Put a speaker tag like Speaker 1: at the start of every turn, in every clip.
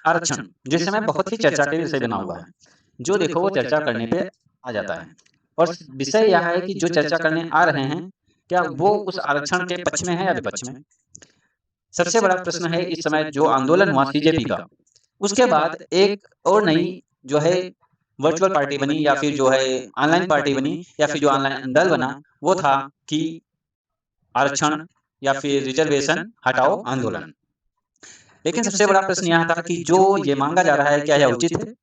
Speaker 1: आरक्षण जिस समय बहुत ही चर्चा के विषय बना हुआ है। जो देखो वो चर्चा करने पे आ जाता है और विषय यह है कि जो चर्चा करने आ रहे हैं, क्या वो उस आरक्षण के पक्ष में है या विपक्ष में? सबसे बड़ा प्रश्न है इस समय जो आंदोलन हुआ सीजेपी का, उसके बाद एक और नई जो है वर्चुअल पार्टी बनी या फिर जो है ऑनलाइन पार्टी बनी या फिर जो ऑनलाइन दल बना, वो था कि आरक्षण या फिर रिजर्वेशन हटाओ आंदोलन। लेकिन सबसे बड़ा प्रश्न यह था कि जो ये मांगा जा रहा है क्या यह उचित है?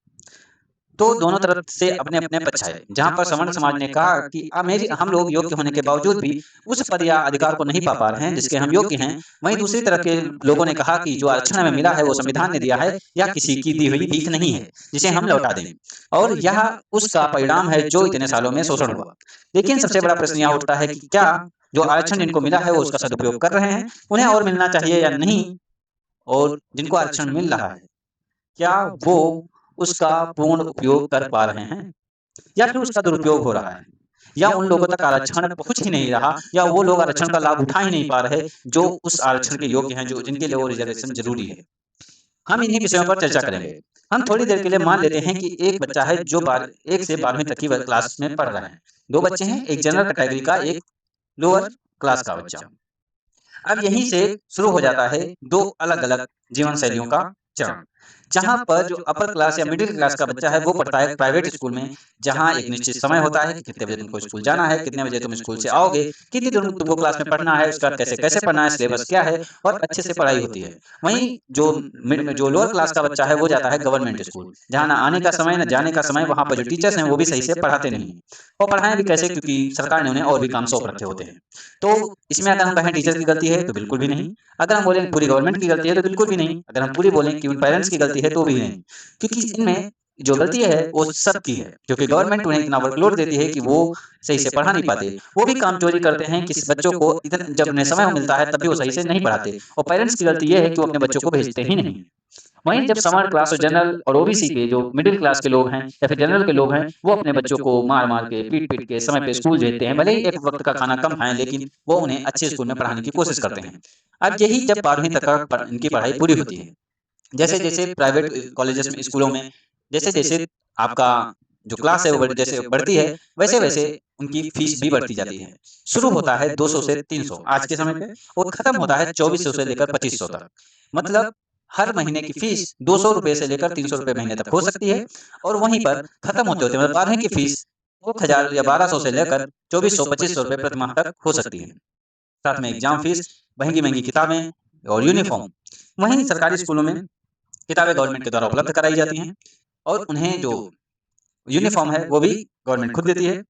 Speaker 1: तो दोनों तरफ से अपने-अपने पक्ष आए। जहाँ पर सवर्ण समाज ने कहा कि मेरी हम लोग योग्य होने के बावजूद भी उस पद या अधिकार को नहीं पा रहे हैं जिसके हम योग्य हैं। वहीं दूसरी तरफ के लोगों ने कहा कि जो आरक्षण हमें मिला है वो संविधान ने दिया है या किसी की दी हुई भीख नहीं है, जिसे हम लौटा दें। और यह उसका परिणाम है जो इतने सालों में शोषण हुआ। लेकिन सबसे बड़ा प्रश्न यह उठता है कि क्या जो आरक्षण जिनको मिला है वो उसका सदुपयोग कर रहे हैं? उन्हें और मिलना चाहिए या नहीं? और जिनको आरक्षण मिल रहा है, क्या वो उसका पूर्ण उपयोग कर पा रहे हैं या फिर उसका दुरुपयोग हो रहा है? या उन लोगों तक आरक्षण पहुँच ही नहीं रहा या वो लोग आरक्षण का लाभ उठा ही नहीं पा रहे जो उस आरक्षण के योग्य हैं, जो जिनके लिए वो रिजर्वेशन ज़रूरी है। हम इन्हीं विषयों पर चर्चा करेंगे। हम थोड़ी देर के लिए मान लेते हैं कि एक बच्चा है जो 1 से 12वीं तक की क्लास में पढ़ रहा है। 2 बच्चे हैं, एक जनरल कैटेगरी का, एक लोअर क्लास का बच्चा। अब यहीं से शुरू हो जाता है 2 अलग-अलग जीवन शैलियों का चरण। जहाँ पर जो अपर क्लास या मिडिल क्लास का बच्चा है वो पढ़ता है प्राइवेट स्कूल में, जहाँ एक निश्चित समय होता है कि कितने बजे तुमको स्कूल जाना है, कितने बजे तुम स्कूल से आओगे, कितनी देर तुमको क्लास में पढ़ना है, उसके बाद कैसे-कैसे पढ़ना है, सिलेबस क्या है और अच्छे से पढ़ाई होती है। वहीं जो लोअर क्लास का बच्चा है वो जाता है गवर्नमेंट स्कूल, जहाँ ना आने का समय ना जाने का समय, वहाँ पर जो टीचर्स हैं वो भी सही से पढ़ाते नहीं हैं। और पढ़ाएँ भी कैसे, क्योंकि सरकार ने उन्हें और भी काम सौंप रखे होते हैं। तो इसमें अगर हम कहें टीचर की गलती है तो बिल्कुल भी नहीं। अगर हम बोलें पूरी गवर्नमेंट की गलती है तो बिल्कुल भी नहीं। अगर हम पूरी बोलें कि उन पेरेंट्स की गलती है तो भी नहीं। क्योंकि इनमें जो गलती है वो सबकी है, क्योंकि गवर्नमेंट उन्हें इतना वर्कलोड देती है कि वो सही से पढ़ा नहीं पाते। वो भी काम चोरी करते हैं कि बच्चों को इतना जब उन्हें समय मिलता है तब भी वो सही से नहीं पढ़ाते। और पेरेंट्स की गलती ये है कि वो अपने बच्चों को भेजते ही नहीं। वहीं जब सवर्ण क्लास और जनरल और ओबीसी के जो मिडिल क्लास के लोग हैं या फिर जनरल के लोग हैं, वो अपने बच्चों को मार-मार के, पीट-पीट के समय पे स्कूल भेजते हैं। भले ही एक वक़्त का खाना कम खाएँ, लेकिन वो उन्हें अच्छे स्कूल में पढ़ाने की कोशिश करते हैं। अब यही जब 12वीं तक का इनकी पढ़ाई पूरी होती है, जैसे-जैसे प्राइवेट कॉलेजेस में, स्कूलों में जैसे-जैसे आपका जो क्लास है वो जैसे बढ़ती है, वैसे-वैसे उनकी फीस भी बढ़ती जाती है। शुरू होता है 200 से 300 आज के समय पे और खत्म होता है 2400 से लेकर 2500 तक। मतलब हर महीने की फीस ₹200 से लेकर ₹300 महीने तक हो सकती है और वहीं पर खत्म होते-होते मतलब 12वीं की फीस 1000 या 1200 से लेकर 2400-2500 प्रति माह तक हो सकती है। साथ में एग्ज़ाम फीस, महँगी-महँगी किताबें और यूनिफ़ॉर्म। वहीं सरकारी स्कूलों में किताबें गवर्नमेंट के द्वारा उपलब्ध कराई जाती हैं और उन्हें जो यूनिफ़ॉर्म है वो भी गवर्नमेंट खुद देती है।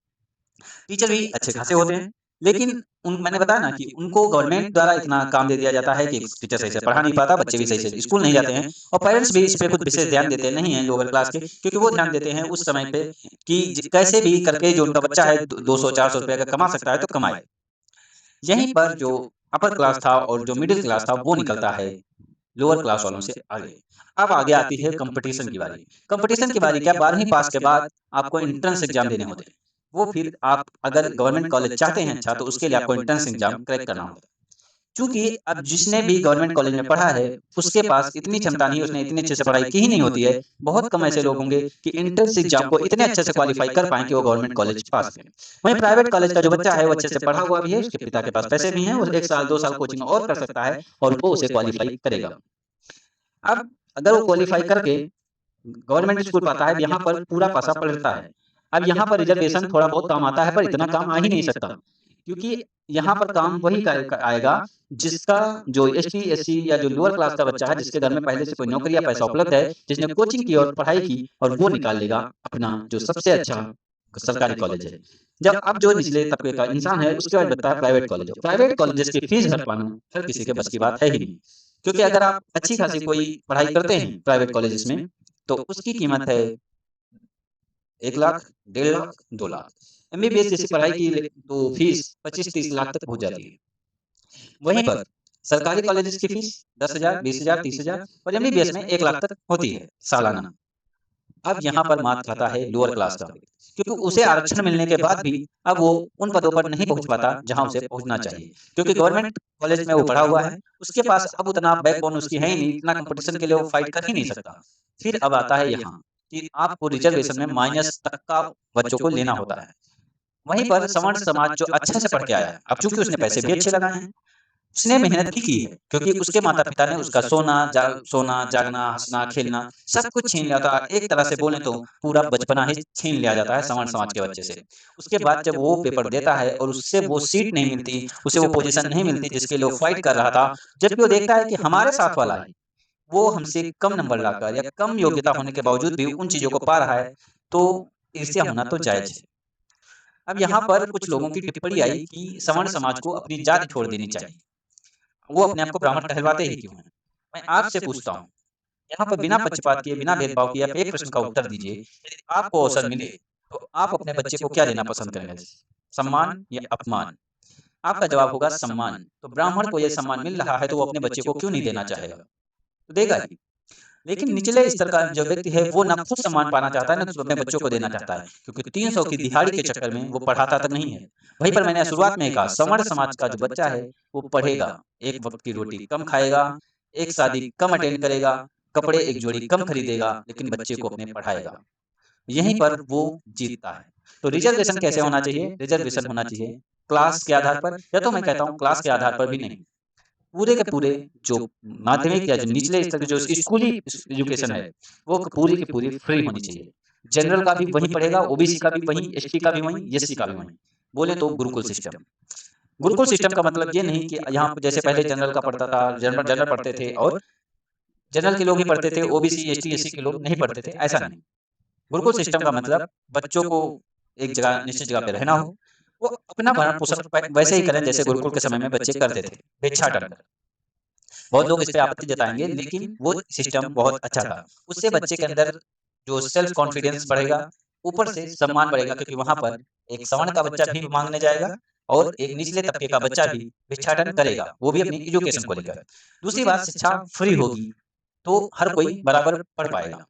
Speaker 1: टीचर भी अच्छे खासे होते हैं, लेकिन उन मैंने बताया ना कि उनको गवर्नमेंट द्वारा इतना काम दे दिया जाता है कि टीचर सही से पढ़ा नहीं पाता, बच्चे भी सही से स्कूल नहीं जाते हैं और पेरेंट्स भी इस पे कुछ विशेष ध्यान देते नहीं हैं लोअर क्लास के, क्योंकि वो ध्यान देते हैं उस समय पे कि कैसे भी करके जो उनका बच्चा है 200-400 अगर कमा सकता है तो कमाए। यहीं पर जो अपर क्लास था और जो मिडिल क्लास था वो निकलता है लोअर क्लास वालों से आगे। अब आगे आती है कंपटीशन की बारी। कंपटीशन की बारी क्या, 12वीं पास के बाद आपको एंट्रेंस एग्ज़ाम देने होते हैं। वो फिर आप अगर गवर्नमेंट कॉलेज चाहते हैं अच्छा, तो उसके लिए आपको एंट्रेंस एग्ज़ाम क्रैक करना होता है। चूँकि अब जिसने भी गवर्नमेंट कॉलेज में पढ़ा है, उसके पास इतनी क्षमता नहीं, उसने इतने अच्छे से पढ़ाई की ही नहीं होती है। बहुत कम ऐसे लोग होंगे कि एंट्रेंस एग्ज़ाम को इतने अच्छे से क्वालीफ़ाई कर पाएँ कि वो गवर्नमेंट कॉलेज पास करें। वहीं प्राइवेट कॉलेज का जो बच्चा है, वो अच्छे से पढ़ा हुआ भी है, उसके पिता के पास पैसे भी हैं, वो 1 साल 2 साल कोचिंग और कर सकता है और वो उसे क्वालीफ़ाई करेगा। अब अगर वो क्वालीफ़ाई करके गवर्नमेंट स्कूल पाता है, यहाँ पर पूरा पासा पलटता है। अब यहाँ पर रिज़र्वेशन थोड़ा बहुत काम आता है, पर इतना काम आ ही नहीं सकता। क्योंकि यहाँ पर काम वही आएगा जिसका जो एसटी, एससी या जो लोअर क्लास का बच्चा है, जिसके घर में पहले से कोई नौकरी या पैसा उपलब्ध है, जिसने कोचिंग की और पढ़ाई की और वो निकाल लेगा अपना जो सबसे अच्छा सरकारी कॉलेज है। जब अब जो निचले तबके का इंसान है, उसके बाद बनता है प्राइवेट कॉलेज। प्राइवेट कॉलेजेस की फीस भर पाना हर किसी के बस की बात है ही नहीं। क्योंकि अगर आप अच्छी खासी कोई पढ़ाई करते हैं प्राइवेट कॉलेजेस में, तो उसकी कीमत है 1 लाख, 1.5 लाख, 2 लाख। एमबीबीएस जैसी पढ़ाई की तो फीस 25-30 लाख तक पहुँच जाती है। वहीं पर सरकारी कॉलेजेस की फीस 10,000, 20,000, 30,000 और एमबीबीएस में 1 लाख तक होती है सालाना। अब यहाँ पर मात खाता है लोअर क्लास का। क्योंकि उसे आरक्षण मिलने के बाद भी अब वो उन पदों पर नहीं पहुँच पाता जहाँ उसे पहुँचना चाहिए। क्योंकि गवर्नमेंट कॉलेज में वो पढ़ा हुआ है, उसके पास अब उतना बैकबोन उसकी है ही नहीं, इतना कॉम्पिटिशन के लिए वो फाइट कर ही नहीं सकता। फिर अब आता है यहाँ कि आपको रिजर्वेशन में माइनस तक का बच्चों को लेना होता है। वहीं पर सवर्ण समाज जो अच्छे से पढ़ के आया है, अब चूँकि उसने पैसे भी अच्छे लगाए हैं, उसने मेहनत भी की है, क्योंकि उसके माता-पिता ने उसका सोना, जागना, हँसना, खेलना सब कुछ छीन लिया था। एक तरह से बोलें तो पूरा बचपना ही छीन लिया जाता है सवर्ण समाज के बच्चे से। उसके बाद जब वो पेपर देता है और उससे वो सीट नहीं मिलती, उसे वो पोज़ीशन नहीं मिलती जिसके लिए वो फाइट कर रहा था, जबकि वो देखता है कि हमारे साथ वाला ही, वो हमसे कम नंबर लाकर या कम योग्यता होने के बावजूद भी उन चीज़ों को पा रहा है, तो ईर्ष्या होना तो जायज़ है। अब यहाँ पर कुछ लोगों की टिप्पणी आई कि सवर्ण समाज को अपनी जाति छोड़ देनी चाहिए। वो अपने आप को ब्राह्मण कहलवाते ही क्यों हैं? मैं आपसे पूछता हूँ, यहाँ पर बिना पक्षपात किए, बिना भेदभाव किए आप एक प्रश्न का उत्तर दीजिए। यदि आपको अवसर मिले, तो आप अपने बच्चे को क्या देना पसंद करेंगे? सम्मान या अपमान? आपका जवाब होगा सम्मान। तो ब्राह्मण को ये सम्मान मिल रहा है, तो वो अपने बच्चे को क्यों नहीं देना चाहेगा? तो देगा ही। लेकिन निचले स्तर का जो व्यक्ति है, वो ना खुद सम्मान पाना चाहता है, ना तो अपने बच्चों को देना चाहता है, क्योंकि 300 की दिहाड़ी के चक्कर में वो पढ़ाता तक नहीं है। वहीं पर मैंने शुरुआत में ही कहा, सवर्ण समाज का जो बच्चा है, वो पढ़ेगा, एक वक़्त की रोटी कम खाएगा, एक शादी कम अटेंड करेगा, कपड़े एक जोड़ी कम खरीदेगा, लेकिन बच्चे को अपने पढ़ाएगा। यहीं पर वो जीतता है। तो रिज़र्वेशन कैसे होना चाहिए? रिज़र्वेशन होना चाहिए क्लास के आधार पर, या तो मैं कहता हूँ क्लास के आधार पर भी नहीं। पूरे के पूरे जो माध्यमिक या जो निचले स्तर के जो स्कूली एजुकेशन है, वो पूरी की पूरी फ्री होनी चाहिए। जनरल का भी वहीं पढ़ेगा, ओबीसी का भी वहीं, एसटी का भी वहीं, एससी का भी वहीं। बोले तो गुरुकुल सिस्टम। गुरुकुल सिस्टम का मतलब ये नहीं कि यहाँ पे जैसे पहले जनरल का पढ़ता था, जनरल जनरल पढ़ते थे और जनरल के लोग ही पढ़ते थे, ओबीसी, एसटी, एससी के लोग नहीं पढ़ते थे, ऐसा नहीं। गुरुकुल सिस्टम का मतलब बच्चों को एक जगह निश्चित जगह पे रहना हो, वो अपना भरण-पोषण वैसे ही करें जैसे गुरुकुल के समय में बच्चे करते थे, भिक्षाटन कर। बहुत लोग इस पे आपत्ति जताएँगे, लेकिन वो सिस्टम बहुत अच्छा था। उससे बच्चे के अंदर जो सेल्फ कॉन्फिडेंस बढ़ेगा, ऊपर से सम्मान बढ़ेगा, क्योंकि वहाँ पर एक सवर्ण का बच्चा भी माँगने जाएगा और एक निचले तबके का बच्चा भी भिक्षाटन करेगा, वो भी अपनी एजुकेशन को लेकर। दूसरी बात, शिक्षा फ्री होगी, तो हर कोई बराबर पढ़ पाएगा।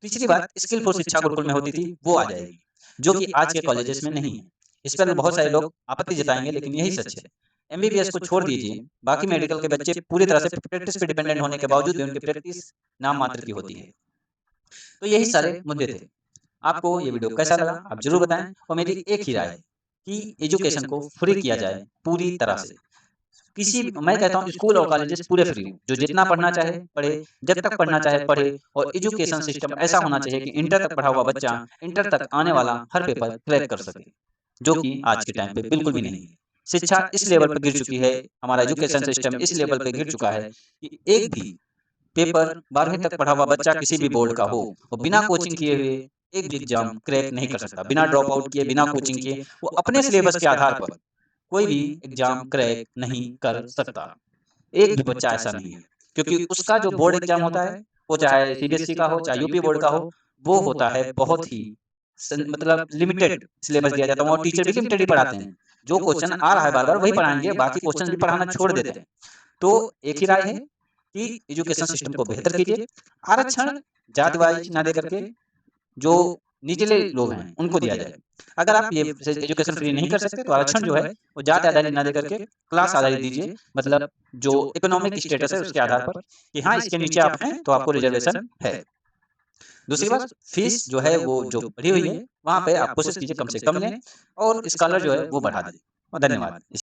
Speaker 1: तीसरी बात, स्किलफुल शिक्षा गुरुकुल में होती थी, वो आ जाएगी, जो कि आज के कॉलेजेस में नहीं है। इस पर बहुत सारे लोग आपत्ति जताएँगे, लेकिन यही सच है। एमबीबीएस को छोड़ दीजिए, बाकी मेडिकल के बच्चे पूरी तरह से प्रैक्टिस पे डिपेंडेंट होने के बावजूद भी उनकी प्रैक्टिस नाम मात्र की होती है। तो यही सारे मुद्दे थे। आपको ये वीडियो कैसा लगा? आप ज़रूर बताएँ, और मेरी एक ही राय है कि एजुकेशन को फ्री किया जाए पूरी तरह से। किसी भी, मैं कहता हूँ स्कूल और कॉलेजेस पूरे फ्री हों, जो जितना पढ़ना चाहे पढ़े, जब तक पढ़ना चाहे पढ़े, और एजुकेशन सिस्टम ऐसा होना चाहिए कि इंटर तक पढ़ा हुआ बच्चा इंटर तक आने वाला हर पेपर क्रैक कर सके, जो कि आज के टाइम पे बिल्कुल भी नहीं है। शिक्षा इस लेवल पे गिर चुकी है, हमारा एजुकेशन सिस्टम इस लेवल पे गिर चुका है कि एक भी पेपर 12वीं तक पढ़ा हुआ बच्चा किसी भी बोर्ड का हो, वो बिना कोचिंग किए हुए एक भी एग्ज़ाम क्रैक नहीं कर सकता। बिना ड्रॉप आउट किए, बिना कोचिंग किए, वो अपने सिलेबस के आधार पर कोई भी एग्ज़ाम क्रैक नहीं कर सकता। एक भी बच्चा ऐसा नहीं है। क्योंकि उसका जो बोर्ड एग्ज़ाम होता है, वो चाहे सीबीएसई का हो, चाहे यूपी बोर्ड का हो, वो होता है बहुत ही मतलब लिमिटेड सिलेबस दिया जाता है, और टीचर भी लिमिटेड ही पढ़ाते हैं। जो क्वेश्चन आ रहा है बार-बार वही पढ़ाएँगे, बाकी क्वेश्चन भी पढ़ाना छोड़ देते हैं। तो एक ही राय है कि एजुकेशन सिस्टम को बेहतर कीजिए। आरक्षण जाति वाइज़ ना दे करके जो निचले लोग हैं, उनको दिया जाए। अगर आप ये एजुकेशन फ्री नहीं कर सकते, तो आरक्षण जो है, वो जाति आधारित ना दे करके क्लास आधारित दीजिए। मतलब जो इकोनॉमिक स्टेटस है, उसके आधार पर कि हाँ, इसके नीचे आप हैं, तो आपको रिज़र्वेशन है। दूसरी बात, फीस जो है, वो जो बढ़ी हुई है, वहाँ पे आप कोशिश कीजिए कम से कम लें, और स्कॉलर जो है, वो बढ़ा दें। और धन्यवाद।